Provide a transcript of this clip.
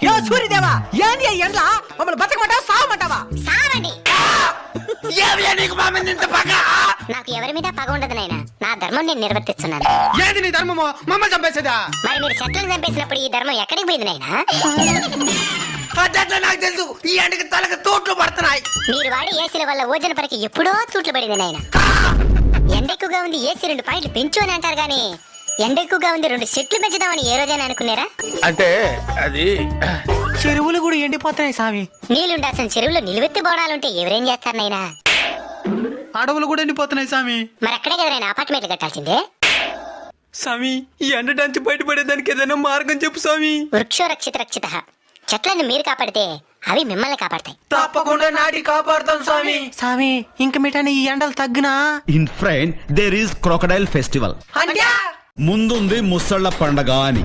యో సూర్యదేవా ఏంది ఎండ్లా మమ్మల్ని బతకమంటావా సావమంటావా? సావండి. ఏమియా నీకు మా మీద ఇంత పగ? నాకు ఎవరి మీద పగ ఉండదు నాయనా, నా ధర్మం నేను నిర్వర్తిస్తున్నాను. ఏది నీ ధర్మమో? మమ్మల్ని చంపేసేదా? మరి మీరు చెట్లను చంపేసినప్పుడు ఈ ధర్మం ఎక్కడికి పోయింది నాయనా? అట్లా నాకు తెలుసు. ఈ ఎండకి తలకు తోట్లు పడుతున్నాయి. మీరు వాడి ఏసీల వల్ల ఓజన పరికి ఎప్పుడో తూట్లు పడింది నాయనా. ఎండ ఎక్కువగా ఉంది, ఏసీ 2 పాయింట్లు పెంచు అని అంటారు గానీ ఎండ ఎక్కువగా ఉంది 2 చెట్లు పెంచుదామని ఏ రోజైనా అనుకున్నారా? అంటే అది చెరువులు కూడా ఎండిపోతున్నాయి స్వామి. నీళ్ళుండాల్సిన చెరువులో నిలువెత్తి బోడాలుంటే ఎవరేం చేస్తారు నాయనా? అడవులు కూడా ఎండిపోతున్నాయి స్వామి. మరి అక్కడే కదా నాయనా అపార్ట్మెంట్లు కట్టాల్సిందే. స్వామి ఈ ఎండ నుంచి బయటపడేదానికి ఏదైనా మార్గం చెప్పు స్వామి. వృక్షో రక్షిత రక్షిత. చెట్లను మీరు కాపాడితే అవి మిమ్మల్ని కాపాడతాయి. తప్పకుండా నాటి కాపాడుతాం స్వామి. స్వామి ఇంక మిఠాని ఈ ఎండలు తగ్గునా? In front there is crocodile festival. అంటే ముందుంది ముసళ్ళ పండగ అని.